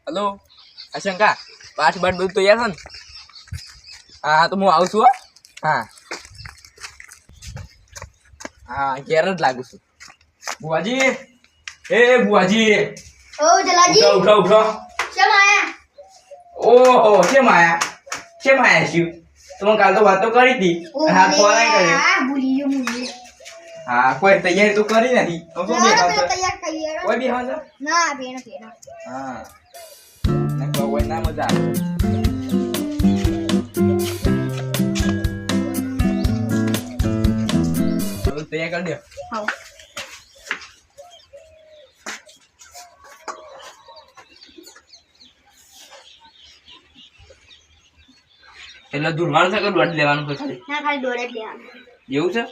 Hello अशंका पाठ बार બધું તૈયાર છે ને હા તો હું આવું છું હા હા ઘેર જ લાગુ છું બુઆજી એ બુઆજી ઓ જલાજી ઉઠો ઉઠો કેમ આયા ઓહો કેમ આયા શિવ તમે કાલ તો વાતો કરી હતી હા ફોન કર્યો હા ભૂલી ગયો હું હા કોઈ તૈયારી તો કરી નથી તો શું બેઠા છો તૈયાર થઈ ગયા કોઈ બી હા ના બેન હા ના કોઈ ના મજા આવે તૈયાર કરી દો હા એટલે ધૂળવાનું છે કે દોડ લેવાનું છે ખાલી ના ખાલી દોડે જ લેવાનું એવું છે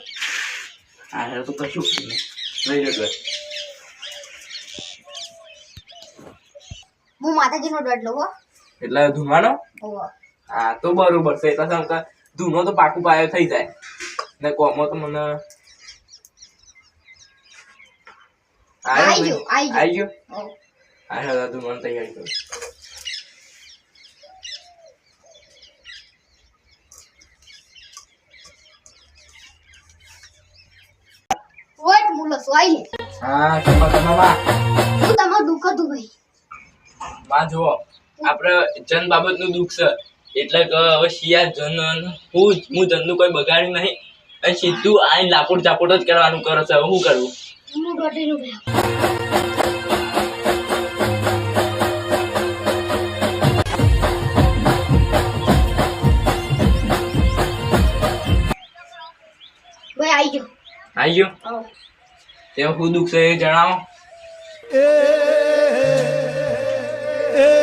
હા તો કશું લઈ લો હું માતાજીનો દોડ લઉં હો એટલે ધૂળવાનો ઓહો હા તો બરોબર છે એટલે શું કે ધૂનો તો પાકું પાયો થઈ જાય ને કોમો તો મને આવી ગયો આવી ગયો ઓહ હા હા ધૂનો તૈયારી કરું ઓય મુલો સોઈ હા તમારા તું તમારું દુઃખ હતું ભાઈ માં જુઓ આપણે જન બાબતનું દુઃખ છે એટલે કે હવે શિયા જન હું જનનું કોઈ બગાડ્યું નહીં અને સીધું આઈને લાપોટ ચાપોટ જ કરવાનું કરે છે હવે શું કરવું હું દોડીનો ગયો ભાઈ આવી ગયો આવી ગયો તે શું દુઃખ છે એ જણાવો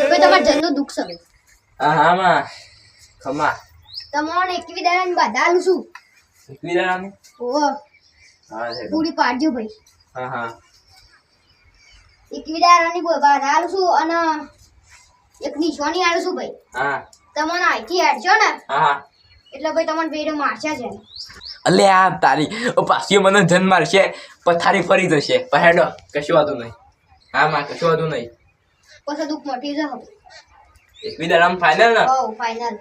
ભાઈ તમારા જનનું દુઃખ છે ભાઈ હા હા માં ખમા તમને એકવી દાડાની બાધા આલું છું વિદારાની ઓહો હા છે પૂરી પાડજો ભાઈ હા હા એકવી દાડાની બાધા આલું છું અને એક નિશાની આલું છું ભાઈ હા તમને અહીંથી હેડશો ને હા હા એટલે ભાઈ તમને બેડો મારશે છે અલે આ તારી પાછી મને જન મારશે પથારી ફરી જશે પહેડો કશું વાતું નહીં હા માં કશું વાતું નહીં પછી દુઃખ મટી જશે એક વિદારામ ફાઇનલ ને ઓ ફાઇનલ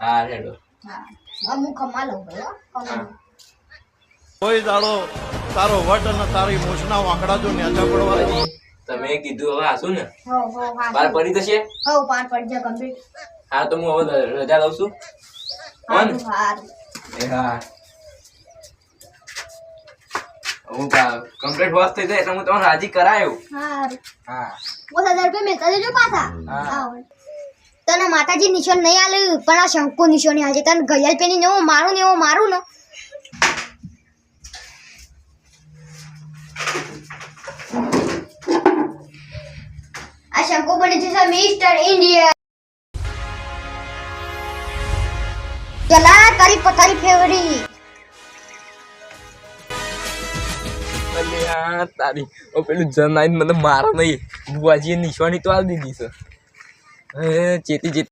હા રેડો હા અમુક ખમા લઉં ભાઈ હો ખમા કોઈ દાડો તારો વટ અને તારી મૂછના વાંકડા જો નેચા પડવા દે. તમે કીધું હવે આસુ ને હો હા બાર પડી જશે હો પાર પડ જા કમ્પ્લીટ હા તો હું હવે રજા લઉં છું હારું હારું એ હા હું કમ્પ્લીટ વોશ થઈ જાય એટલે હું તમને રાજી કરાયો હારું હા 5000 રૂપિયા મેલતા દેજો પાછા હા. આવો. તને માતાજી નિશાન નહીં આલે પણ આ શંકુ નિશાની આજે તને ઘડિયાળ પેની નેવો મારું ને એવો મારું ને આ શંકુ બને છે મિસ્ટર ઇન્ડિયા ચલા તારી પથારી ફેવરી અલે આ તારી ઓ પેલું જન આઈને મને મારા નહીં બુઆજીએ નિશાની તો આલી દીધી છે ચેતી ચેતી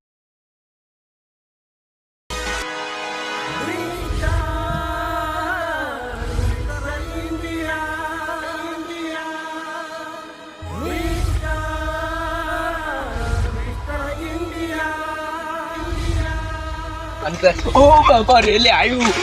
ઓ બાપા રે લે આવ્યું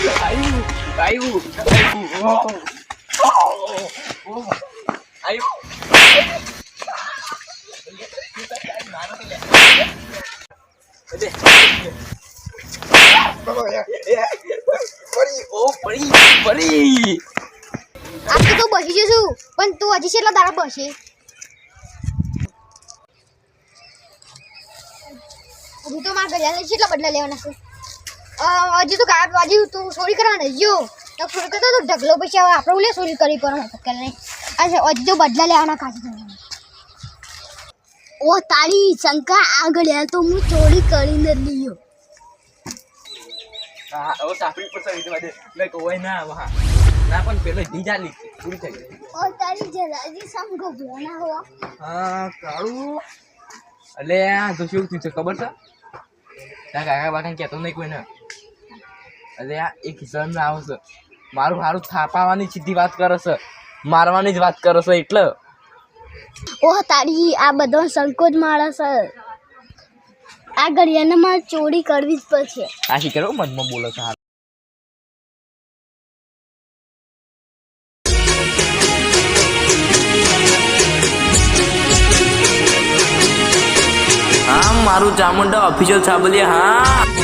પડી આજ તો બસી જશું પણ તું હજી કેટલા દાડા બસે હજી તો મારા ઘડિયાળ કેટલા બદલા લેવાના છે હજી તો હજી તું ચોરી કરવાના જો તો ચોરી કરતો તો ઢગલો પછી હવે આપણે ઓલે ચોરી કરી પર નહીં અચ્છા હજી તો બદલા લેવાના કાઢી ઓ તારી શંકા આ ઘડિયાળ તો હું ચોરી કરીને લીયો હા હવે સાપડી પર સરી દે લે કોઈ ના વહા ના પણ પેલો ડીજા લીધી પૂરી થઈ ગઈ ઓ તારી જલાજી સમગો ભલા હો હા કાળું અલે આ તો શું થયું છે ખબર છે તારા કાકા બાકા કહેતો નહીં કોઈને અલે આ એક જણ આવશે મારું સારું થાપાવાની સીધી વાત કરે છે મારવાની જ વાત કરે છે એટલે ઓહ તારી આ બધો સંકોચ માણસ આ ઘડિયાળને મારે ચોરી કરવી જ પડશે. આ શી કરો મનમાં બોલો છો હા મારું ચામુંડા ઓફિશિયલ સાબલિયા હા